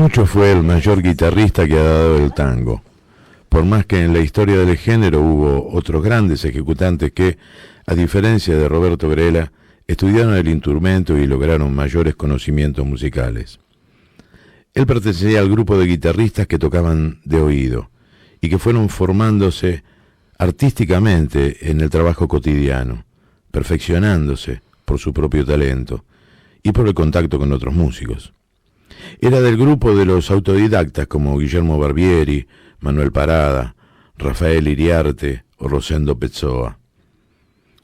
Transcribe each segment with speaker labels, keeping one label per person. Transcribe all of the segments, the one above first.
Speaker 1: muchos fue el mayor guitarrista que ha dado el tango, por más que en la historia del género hubo otros grandes ejecutantes que, a diferencia de Roberto Grela, estudiaron el instrumento y lograron mayores conocimientos musicales. Él pertenecía al grupo de guitarristas que tocaban de oído y que fueron formándose artísticamente en el trabajo cotidiano, perfeccionándose por su propio talento y por el contacto con otros músicos. Era del grupo de los autodidactas como Guillermo Barbieri, Manuel Parada, Rafael Iriarte o Rosendo Pessoa.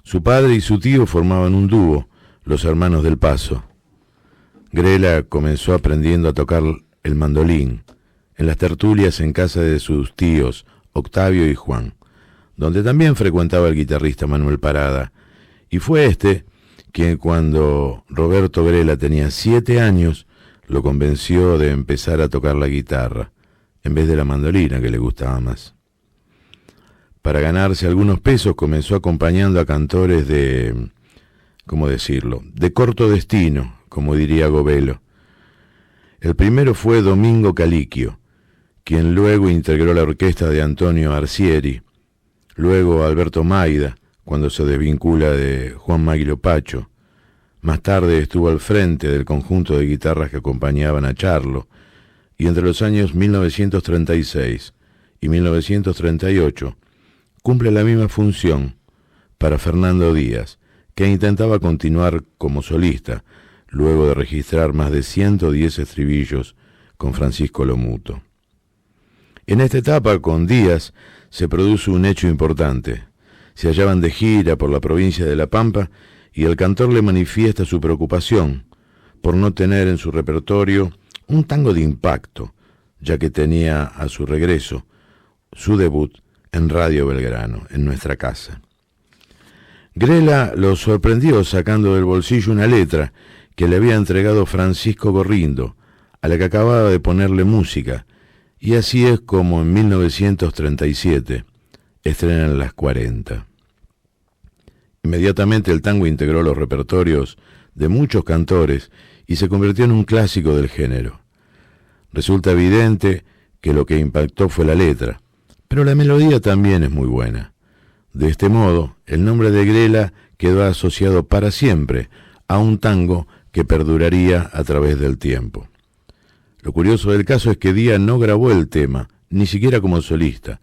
Speaker 1: Su padre y su tío formaban un dúo, los Hermanos del Paso. Grela comenzó aprendiendo a tocar el mandolín en las tertulias en casa de sus tíos Octavio y Juan, donde también frecuentaba el guitarrista Manuel Parada, y fue este quien, cuando Roberto Grela tenía 7 años, lo convenció de empezar a tocar la guitarra, en vez de la mandolina que le gustaba más. Para ganarse algunos pesos comenzó acompañando a cantores de, ¿cómo decirlo?, de corto destino, como diría Gobelo. El primero fue Domingo Caliquio, quien luego integró la orquesta de Antonio Arcieri, luego Alberto Maida, cuando se desvincula de Juan Maglio Pacho. Más tarde estuvo al frente del conjunto de guitarras que acompañaban a Charlo, y entre los años 1936 y 1938 cumple la misma función para Fernando Díaz, que intentaba continuar como solista, luego de registrar más de 110 estribillos con Francisco Lomuto. En esta etapa, con Díaz, se produce un hecho importante. Se hallaban de gira por la provincia de La Pampa y el cantor le manifiesta su preocupación por no tener en su repertorio un tango de impacto, ya que tenía a su regreso su debut en Radio Belgrano, en nuestra casa. Grela lo sorprendió sacando del bolsillo una letra que le había entregado Francisco Gorrindo, a la que acababa de ponerle música, y así es como en 1937 estrenan Las 40. Inmediatamente el tango integró los repertorios de muchos cantores y se convirtió en un clásico del género. Resulta evidente que lo que impactó fue la letra, pero la melodía también es muy buena. De este modo, el nombre de Grela quedó asociado para siempre a un tango que perduraría a través del tiempo. Lo curioso del caso es que Díaz no grabó el tema, ni siquiera como solista,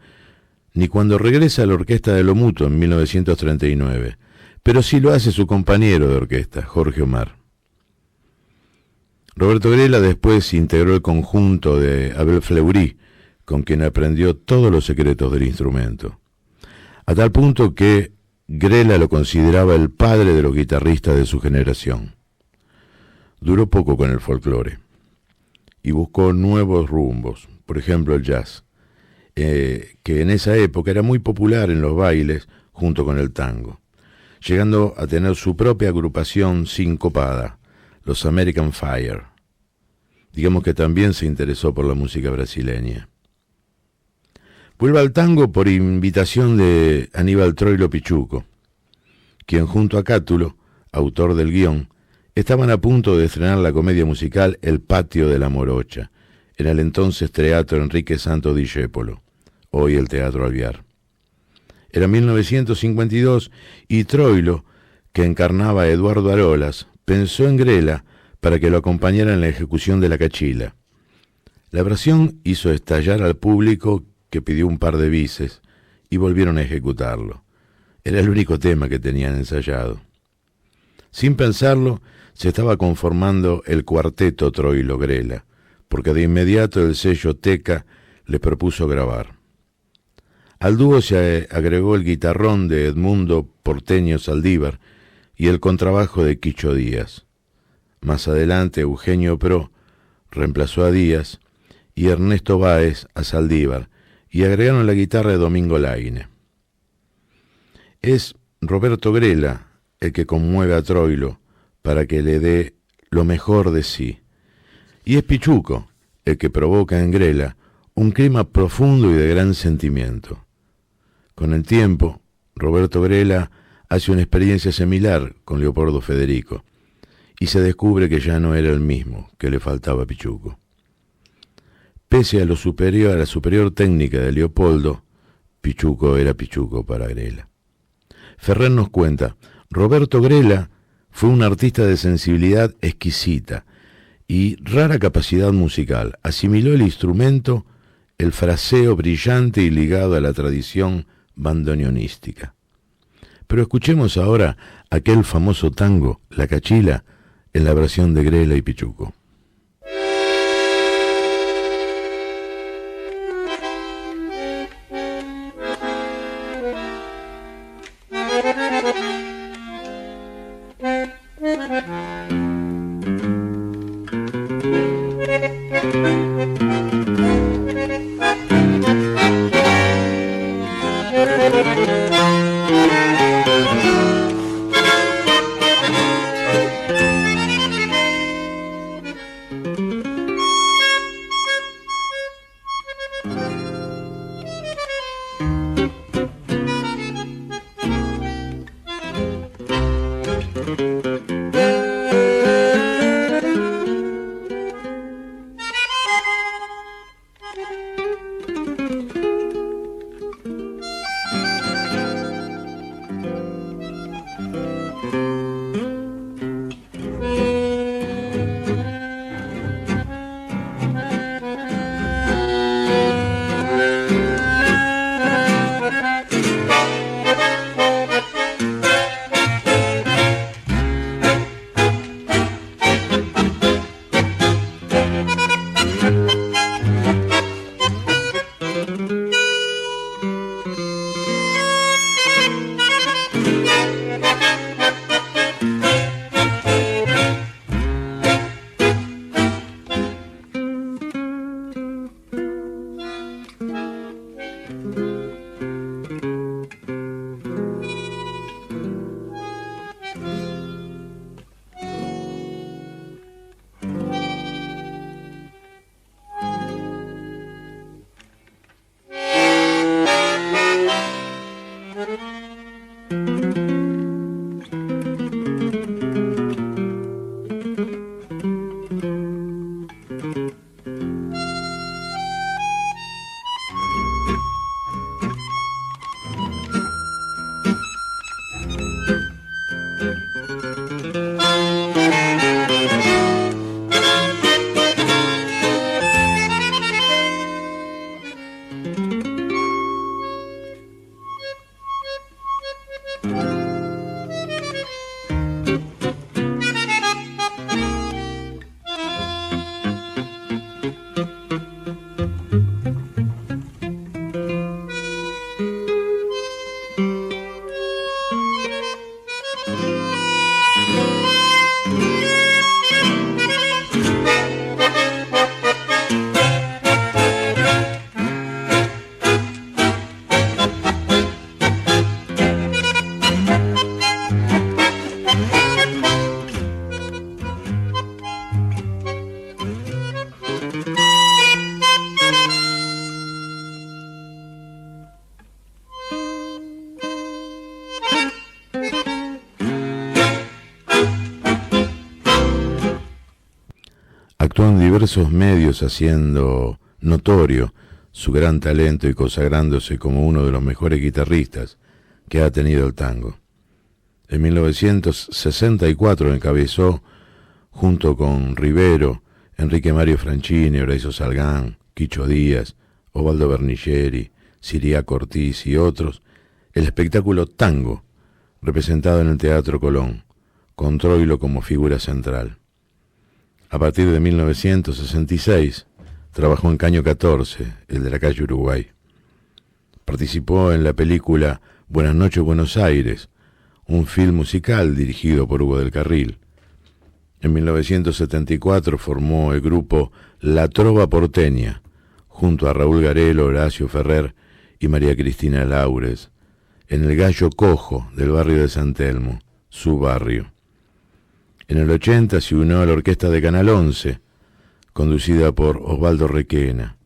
Speaker 1: ni cuando regresa a la orquesta de Lomuto en 1939, pero sí lo hace su compañero de orquesta, Jorge Omar. Roberto Grela después integró el conjunto de Abel Fleury, con quien aprendió todos los secretos del instrumento, a tal punto que Grela lo consideraba el padre de los guitarristas de su generación. Duró poco con el folclore y buscó nuevos rumbos, por ejemplo el jazz, que en esa época era muy popular en los bailes junto con el tango, llegando a tener su propia agrupación sincopada, los American Fire. Digamos que también se interesó por la música brasileña. Vuelve al tango por invitación de Aníbal Troilo Pichuco, quien junto a Cátulo, autor del guión, estaban a punto de estrenar la comedia musical El Patio de la Morocha, en el entonces Teatro Enrique Santo Discépolo, hoy el Teatro Alvear. Era 1952 y Troilo, que encarnaba a Eduardo Arolas, pensó en Grela para que lo acompañara en la ejecución de La Cachila. La versión hizo estallar al público, que pidió un par de bises, y volvieron a ejecutarlo. Era el único tema que tenían ensayado. Sin pensarlo, se estaba conformando el cuarteto Troilo Grela, porque de inmediato el sello Teca le propuso grabar. Al dúo se agregó el guitarrón de Edmundo Porteño Saldívar y el contrabajo de Quicho Díaz. Más adelante Eugenio Pro reemplazó a Díaz y Ernesto Báez a Saldívar, y agregaron la guitarra de Domingo Laine. Es Roberto Grela el que conmueve a Troilo para que le dé lo mejor de sí, y es Pichuco el que provoca en Grela un clima profundo y de gran sentimiento. Con el tiempo, Roberto Grela hace una experiencia similar con Leopoldo Federico, y se descubre que ya no era el mismo, que le faltaba a Pichuco. Pese a la superior técnica de Leopoldo, Pichuco era Pichuco para Grela. Ferrer nos cuenta, Roberto Grela fue un artista de sensibilidad exquisita y rara capacidad musical. Asimiló el instrumento, el fraseo brillante y ligado a la tradición bandoneonística. Pero escuchemos ahora aquel famoso tango, La Cachila, en la versión de Grela y Pichuco. Actuó en diversos medios haciendo notorio su gran talento y consagrándose como uno de los mejores guitarristas que ha tenido el tango. En 1964 encabezó, junto con Rivero, Enrique Mario Franchini, Horacio Salgán, Quicho Díaz, Osvaldo Berniglieri, Siriaco Ortiz y otros, el espectáculo Tango, representado en el Teatro Colón, con Troilo como figura central. A partir de 1966, trabajó en Caño 14, el de la calle Uruguay. Participó en la película Buenas noches, Buenos Aires, un film musical dirigido por Hugo del Carril. En 1974 formó el grupo La Trova Porteña, junto a Raúl Garelo, Horacio Ferrer y María Cristina Laures, en el Gallo Cojo del barrio de San Telmo, su barrio. En el 80 se unió a la orquesta de Canal 11, conducida por Osvaldo Requena.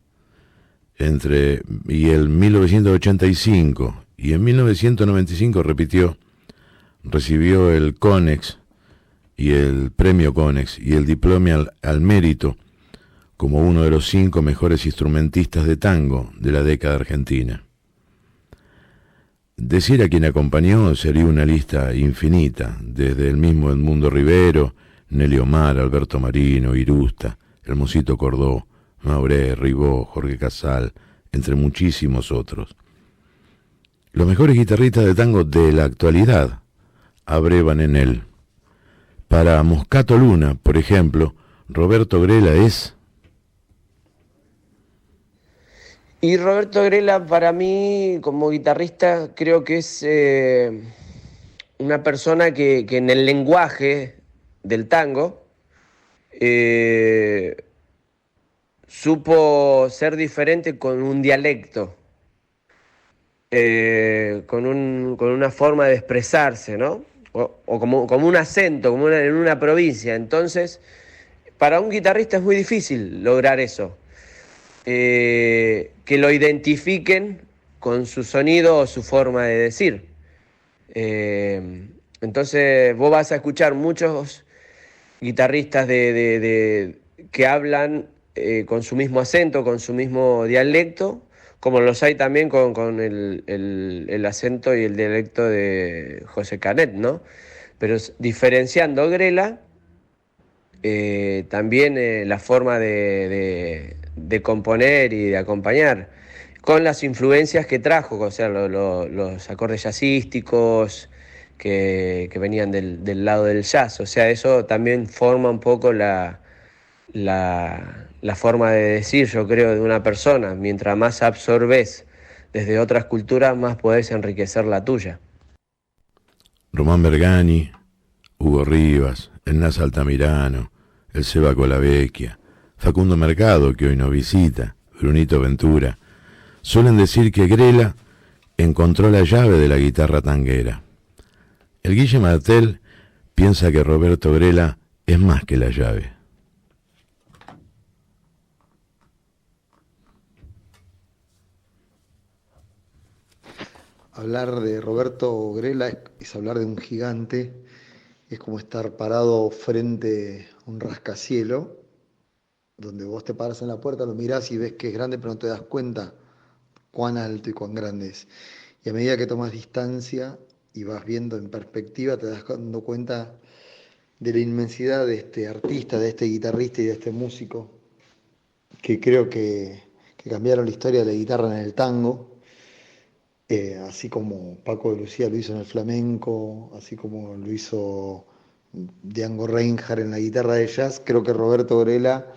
Speaker 1: En 1985 y en 1995 recibió el Conex y el premio Conex y el diploma al mérito como uno de los 5 mejores instrumentistas de tango de la década argentina. Decir a quien acompañó sería una lista infinita, desde el mismo Edmundo Rivero, Nelly Omar, Alberto Marino, Irusta, Hermosito Cordó, Mauré, Ribó, Jorge Casal, entre muchísimos otros. Los mejores guitarristas de tango de la actualidad abrevan en él. Para Moscato Luna, por ejemplo, Roberto Grela es...
Speaker 2: Y Roberto Grela, para mí, como guitarrista, creo que es una persona que en el lenguaje del tango eh, supo ser diferente con un dialecto, con una forma de expresarse, ¿no? O como un acento, en una provincia. Entonces, para un guitarrista es muy difícil lograr eso. Que lo identifiquen con su sonido o su forma de decir. Entonces vos vas a escuchar muchos guitarristas que hablan con su mismo acento, con su mismo dialecto, como los hay también con el acento y el dialecto de José Canet, ¿no? Pero diferenciando Grela, también la forma de componer y de acompañar, con las influencias que trajo, o sea, los acordes jazzísticos que venían del lado del jazz. O sea, eso también forma un poco la forma de decir, yo creo, de una persona. Mientras más absorbes desde otras culturas, más podés enriquecer la tuya.
Speaker 1: Román Bergani, Hugo Rivas, el Nas Altamirano, el Seba Colavecchia, Facundo Mercado, que hoy nos visita, Brunito Ventura, suelen decir que Grela encontró la llave de la guitarra tanguera. El Guille Martel piensa que Roberto Grela es más que la llave.
Speaker 3: Hablar de Roberto Grela es hablar de un gigante, es como estar parado frente a un rascacielo, donde vos te paras en la puerta, lo mirás y ves que es grande, pero no te das cuenta cuán alto y cuán grande es. Y a medida que tomas distancia y vas viendo en perspectiva, te das dando cuenta de la inmensidad de este artista, de este guitarrista y de este músico, que creo que cambiaron la historia de la guitarra en el tango. Así como Paco de Lucía lo hizo en el flamenco, así como lo hizo Django Reinhardt en la guitarra de jazz, creo que Roberto Grela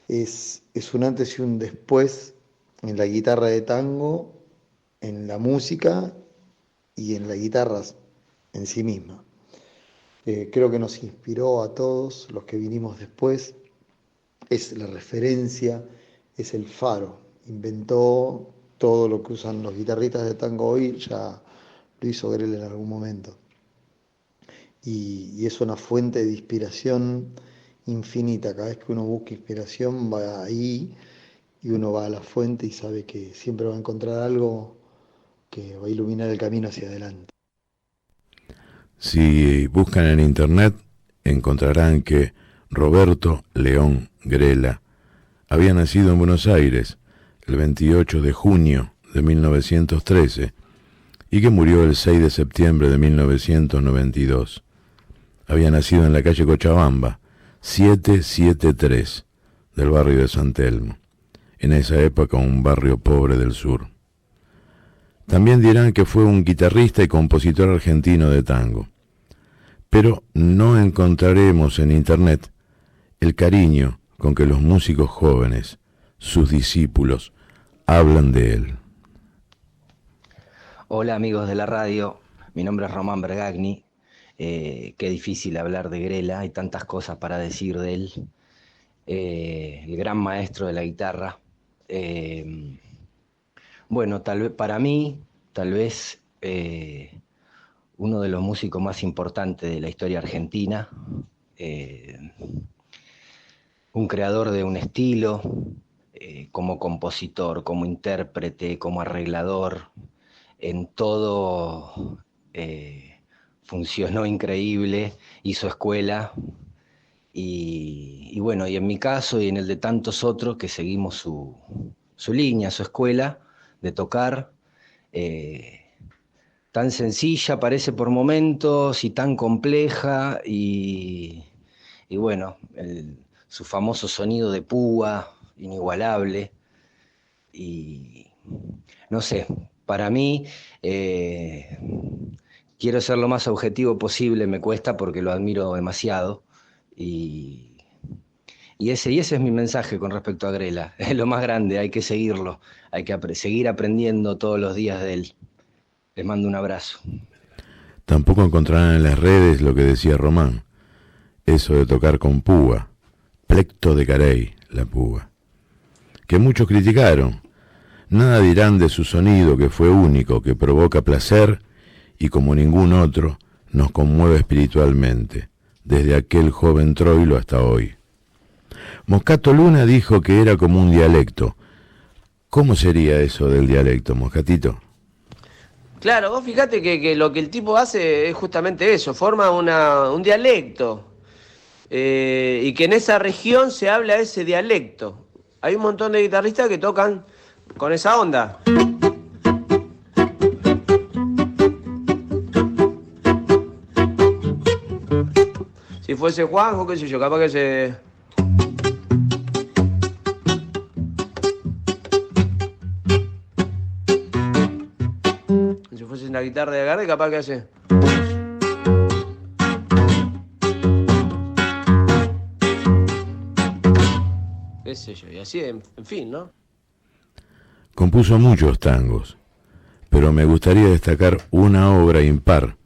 Speaker 3: es un antes y un después en la guitarra de tango, en la música y en la guitarra en sí misma. Creo que nos inspiró a todos los que vinimos después, es la referencia, es el faro, inventó todo lo que usan los guitarristas de tango hoy, ya lo hizo Grela en algún momento. Y es una fuente de inspiración infinita. Cada vez que uno busca inspiración va ahí y uno va a la fuente y sabe que siempre va a encontrar algo que va a iluminar el camino hacia adelante.
Speaker 1: Si buscan en internet encontrarán que Roberto León Grela había nacido en Buenos Aires el 28 de junio de 1913 y que murió el 6 de septiembre de 1992. Había nacido en la calle Cochabamba, 773, del barrio de San Telmo, en esa época un barrio pobre del sur. También dirán que fue un guitarrista y compositor argentino de tango. Pero no encontraremos en internet el cariño con que los músicos jóvenes, sus discípulos, hablan de él.
Speaker 4: Hola amigos de la radio, mi nombre es Román Bergagni. Qué difícil hablar de Grela, hay tantas cosas para decir de él. El gran maestro de la guitarra. Bueno, tal vez para mí, uno de los músicos más importantes de la historia argentina, un creador de un estilo, como compositor, como intérprete, como arreglador, en todo funcionó increíble, hizo escuela Y bueno, y en mi caso y en el de tantos otros que seguimos su línea, su escuela de tocar, tan sencilla parece por momentos y tan compleja, y bueno, su famoso sonido de púa, inigualable, y no sé, para mí, quiero ser lo más objetivo posible, me cuesta porque lo admiro demasiado, y, y ese es mi mensaje con respecto a Grela. Es lo más grande, hay que seguirlo, hay que seguir aprendiendo todos los días de él. Les mando un abrazo.
Speaker 1: Tampoco encontrarán en las redes lo que decía Román, eso de tocar con púa, plecto de carey, la púa, que muchos criticaron. Nada dirán de su sonido, que fue único, que provoca placer y como ningún otro nos conmueve espiritualmente, desde aquel joven Troilo hasta hoy. Moscato Luna dijo que era como un dialecto. ¿Cómo sería eso del dialecto, Moscatito?
Speaker 2: Claro, vos fíjate que lo que el tipo hace es justamente eso, forma un dialecto, y que en esa región se habla ese dialecto. Hay un montón de guitarristas que tocan con esa onda. Si fuese Juanjo, qué sé yo, capaz que se... Si fuese una guitarra de agarre, capaz que hace... qué sé yo, y así, en fin, ¿no?
Speaker 1: Compuso muchos tangos, pero me gustaría destacar una obra impar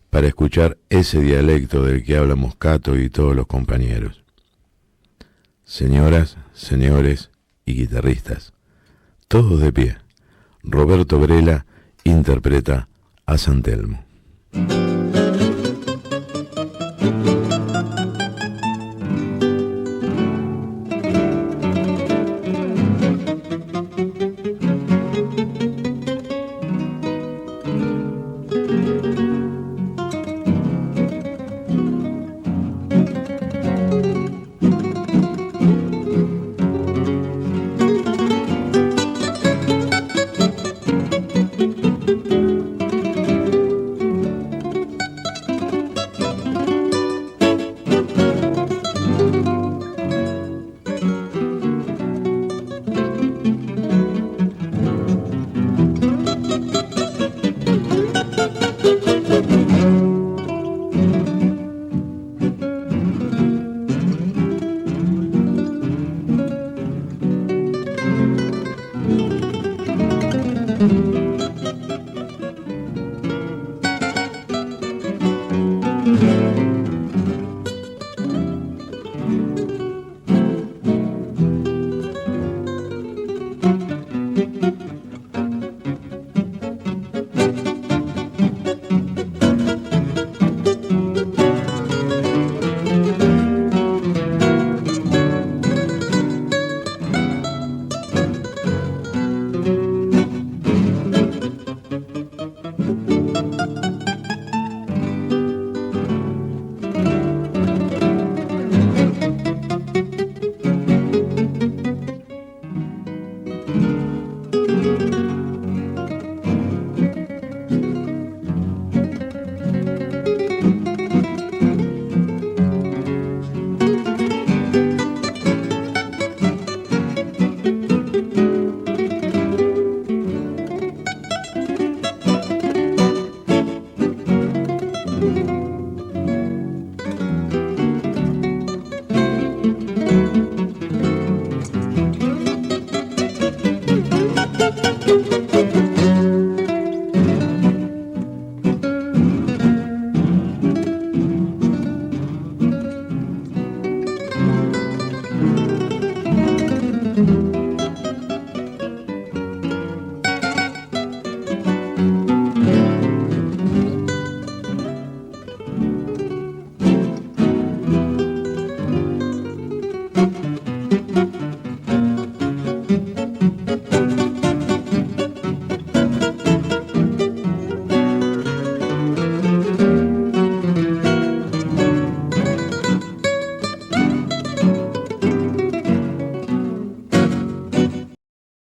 Speaker 1: para escuchar ese dialecto del que habla Moscato y todos los compañeros. Señoras, señores y guitarristas, todos de pie. Roberto Grela interpreta a San Telmo.